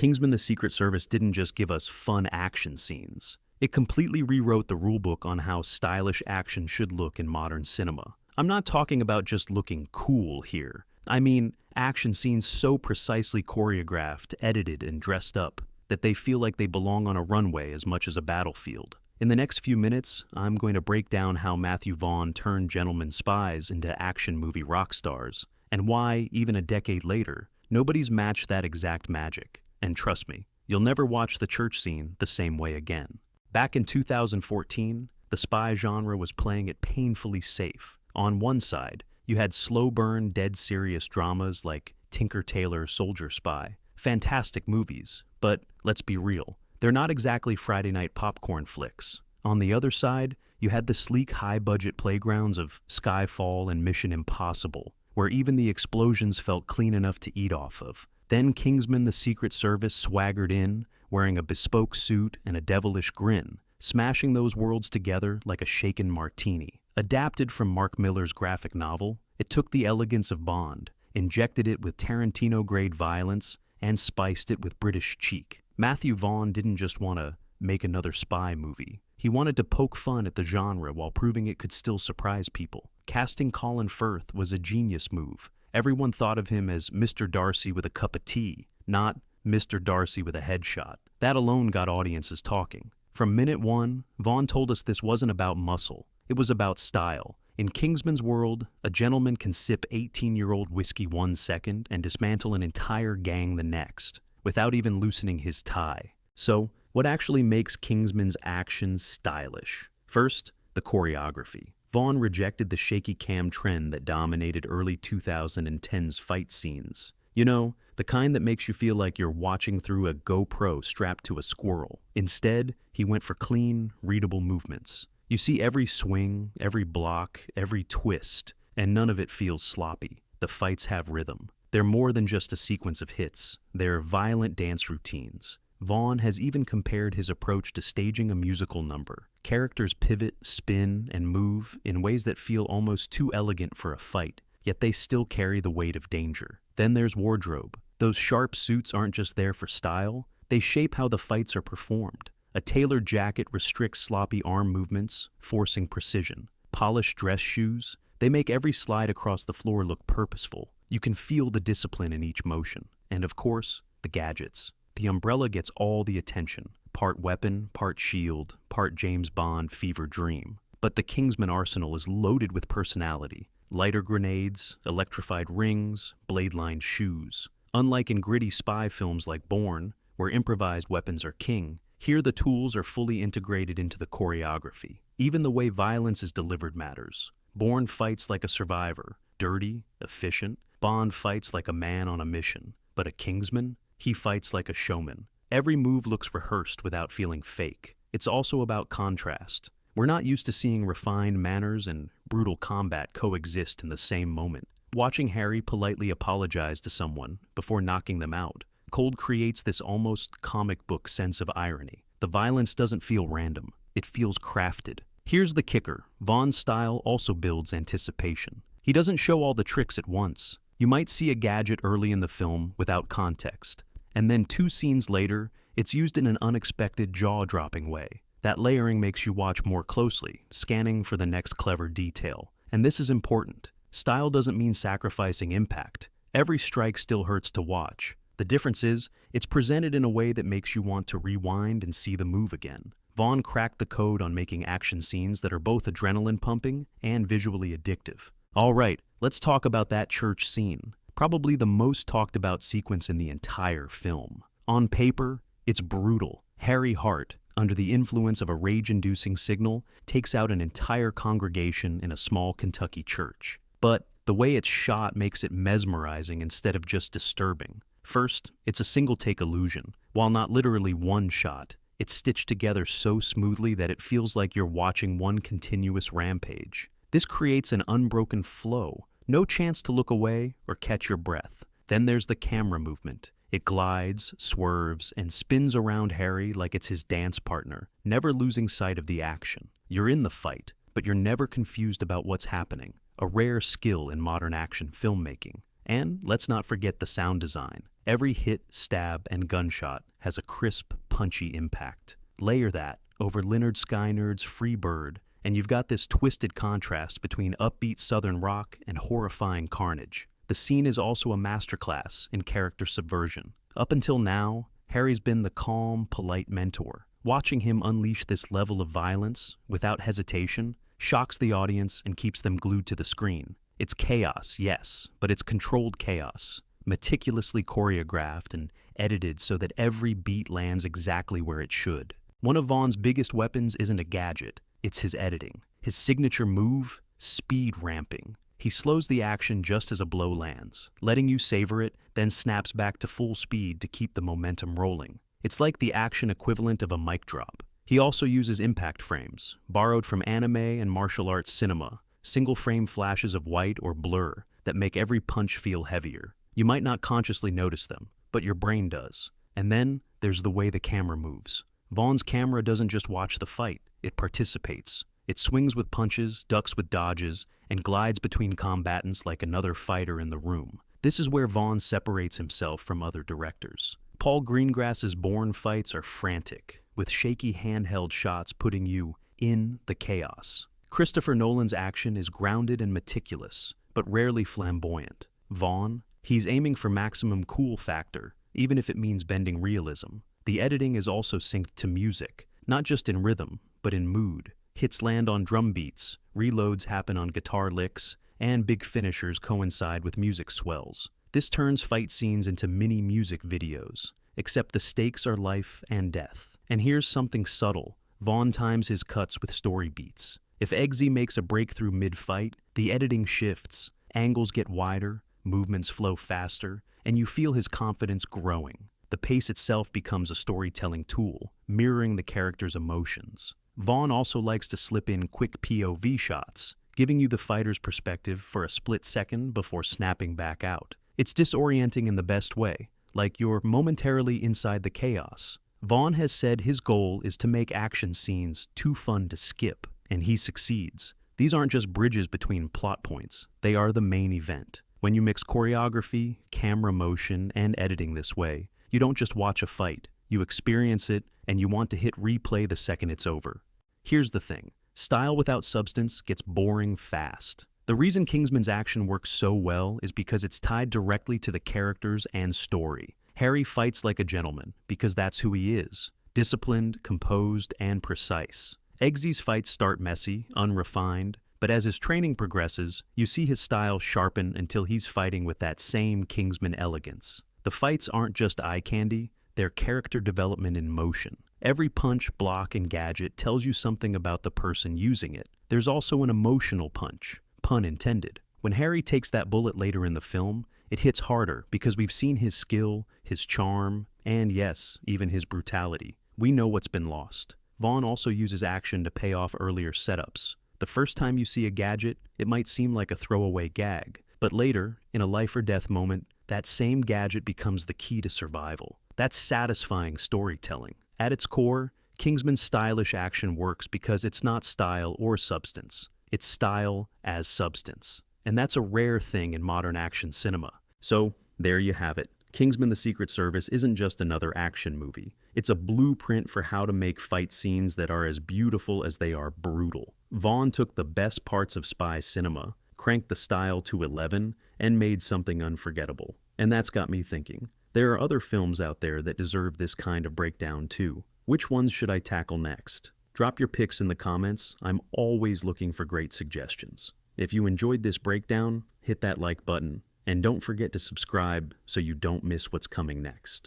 Kingsman: The Secret Service didn't just give us fun action scenes. It completely rewrote the rulebook on how stylish action should look in modern cinema. I'm not talking about just looking cool here. I mean, action scenes so precisely choreographed, edited, and dressed up that they feel like they belong on a runway as much as a battlefield. In the next few minutes, I'm going to break down how Matthew Vaughn turned gentlemen spies into action movie rock stars, and why, even a decade later, nobody's matched that exact magic. And trust me, you'll never watch the church scene the same way again. Back in 2014, the spy genre was playing it painfully safe. On one side, you had slow-burn, dead-serious dramas like Tinker Tailor Soldier Spy. Fantastic movies, but let's be real, they're not exactly Friday night popcorn flicks. On the other side, you had the sleek, high-budget playgrounds of Skyfall and Mission Impossible, where even the explosions felt clean enough to eat off of. Then Kingsman: The Secret Service swaggered in, wearing a bespoke suit and a devilish grin, smashing those worlds together like a shaken martini. Adapted from Mark Millar's graphic novel, it took the elegance of Bond, injected it with Tarantino-grade violence, and spiced it with British cheek. Matthew Vaughn didn't just want to make another spy movie. He wanted to poke fun at the genre while proving it could still surprise people. Casting Colin Firth was a genius move. Everyone thought of him as Mr. Darcy with a cup of tea, not Mr. Darcy with a headshot. That alone got audiences talking. From minute one, Vaughn told us this wasn't about muscle. It was about style. In Kingsman's world, a gentleman can sip 18-year-old whiskey 1 second and dismantle an entire gang the next, without even loosening his tie. So, what actually makes Kingsman's actions stylish? First, the choreography. Vaughn rejected the shaky cam trend that dominated early 2010's fight scenes. You know, the kind that makes you feel like you're watching through a GoPro strapped to a squirrel. Instead, he went for clean, readable movements. You see every swing, every block, every twist, and none of it feels sloppy. The fights have rhythm. They're more than just a sequence of hits. They're violent dance routines. Vaughn has even compared his approach to staging a musical number. Characters pivot, spin, and move in ways that feel almost too elegant for a fight, yet they still carry the weight of danger. Then there's wardrobe. Those sharp suits aren't just there for style, they shape how the fights are performed. A tailored jacket restricts sloppy arm movements, forcing precision. Polished dress shoes, they make every slide across the floor look purposeful. You can feel the discipline in each motion. And of course, the gadgets. The umbrella gets all the attention. Part weapon, part shield, part James Bond fever dream. But the Kingsman arsenal is loaded with personality. Lighter grenades, electrified rings, blade-lined shoes. Unlike in gritty spy films like Bourne, where improvised weapons are king, here the tools are fully integrated into the choreography. Even the way violence is delivered matters. Bourne fights like a survivor, dirty, efficient. Bond fights like a man on a mission. But a Kingsman? He fights like a showman. Every move looks rehearsed without feeling fake. It's also about contrast. We're not used to seeing refined manners and brutal combat coexist in the same moment. Watching Harry politely apologize to someone before knocking them out, Cold creates this almost comic book sense of irony. The violence doesn't feel random. It feels crafted. Here's the kicker. Vaughn's style also builds anticipation. He doesn't show all the tricks at once. You might see a gadget early in the film without context, and then 2 scenes later, it's used in an unexpected, jaw-dropping way. That layering makes you watch more closely, scanning for the next clever detail. And this is important. Style doesn't mean sacrificing impact. Every strike still hurts to watch. The difference is, it's presented in a way that makes you want to rewind and see the move again. Vaughn cracked the code on making action scenes that are both adrenaline-pumping and visually addictive. All right, let's talk about that church scene. Probably the most talked about sequence in the entire film. On paper, it's brutal. Harry Hart, under the influence of a rage-inducing signal, takes out an entire congregation in a small Kentucky church. But the way it's shot makes it mesmerizing instead of just disturbing. First, it's a single-take illusion. While not literally one shot, it's stitched together so smoothly that it feels like you're watching one continuous rampage. This creates an unbroken flow. No chance to look away or catch your breath. Then there's the camera movement. It glides, swerves, and spins around Harry like it's his dance partner, never losing sight of the action. You're in the fight, but you're never confused about what's happening, a rare skill in modern action filmmaking. And let's not forget the sound design. Every hit, stab, and gunshot has a crisp, punchy impact. Layer that over Lynyrd Skynyrd's Free Bird, and you've got this twisted contrast between upbeat southern rock and horrifying carnage. The scene is also a masterclass in character subversion. Up until now, Harry's been the calm, polite mentor. Watching him unleash this level of violence, without hesitation, shocks the audience and keeps them glued to the screen. It's chaos, yes, but it's controlled chaos, meticulously choreographed and edited so that every beat lands exactly where it should. One of Vaughn's biggest weapons isn't a gadget, it's his editing. His signature move, speed ramping. He slows the action just as a blow lands, letting you savor it, then snaps back to full speed to keep the momentum rolling. It's like the action equivalent of a mic drop. He also uses impact frames, borrowed from anime and martial arts cinema, single-frame flashes of white or blur that make every punch feel heavier. You might not consciously notice them, but your brain does. And then there's the way the camera moves. Vaughn's camera doesn't just watch the fight, it participates. It swings with punches, ducks with dodges, and glides between combatants like another fighter in the room. This is where Vaughn separates himself from other directors. Paul Greengrass's Bourne fights are frantic, with shaky handheld shots putting you in the chaos. Christopher Nolan's action is grounded and meticulous, but rarely flamboyant. Vaughn, he's aiming for maximum cool factor, even if it means bending realism. The editing is also synced to music, not just in rhythm, but in mood. Hits land on drum beats, reloads happen on guitar licks, and big finishers coincide with music swells. This turns fight scenes into mini music videos, except the stakes are life and death. And here's something subtle. Vaughn times his cuts with story beats. If Eggsy makes a breakthrough mid-fight, the editing shifts, angles get wider, movements flow faster, and you feel his confidence growing. The pace itself becomes a storytelling tool, mirroring the character's emotions. Vaughn also likes to slip in quick POV shots, giving you the fighter's perspective for a split second before snapping back out. It's disorienting in the best way, like you're momentarily inside the chaos. Vaughn has said his goal is to make action scenes too fun to skip, and he succeeds. These aren't just bridges between plot points, they are the main event. When you mix choreography, camera motion, and editing this way, you don't just watch a fight, you experience it, and you want to hit replay the second it's over. Here's the thing, style without substance gets boring fast. The reason Kingsman's action works so well is because it's tied directly to the characters and story. Harry fights like a gentleman because that's who he is, disciplined, composed, and precise. Eggsy's fights start messy, unrefined, but as his training progresses, you see his style sharpen until he's fighting with that same Kingsman elegance. The fights aren't just eye candy, they're character development in motion. Every punch, block, and gadget tells you something about the person using it. There's also an emotional punch, pun intended. When Harry takes that bullet later in the film, it hits harder because we've seen his skill, his charm, and yes, even his brutality. We know what's been lost. Vaughn also uses action to pay off earlier setups. The first time you see a gadget, it might seem like a throwaway gag, but later, in a life or death moment, that same gadget becomes the key to survival. That's satisfying storytelling. At its core, Kingsman's stylish action works because it's not style or substance. It's style as substance. And that's a rare thing in modern action cinema. So, there you have it. Kingsman: The Secret Service isn't just another action movie. It's a blueprint for how to make fight scenes that are as beautiful as they are brutal. Vaughn took the best parts of spy cinema, cranked the style to 11, and made something unforgettable. And that's got me thinking. There are other films out there that deserve this kind of breakdown too. Which ones should I tackle next? Drop your picks in the comments. I'm always looking for great suggestions. If you enjoyed this breakdown, hit that like button. And don't forget to subscribe so you don't miss what's coming next.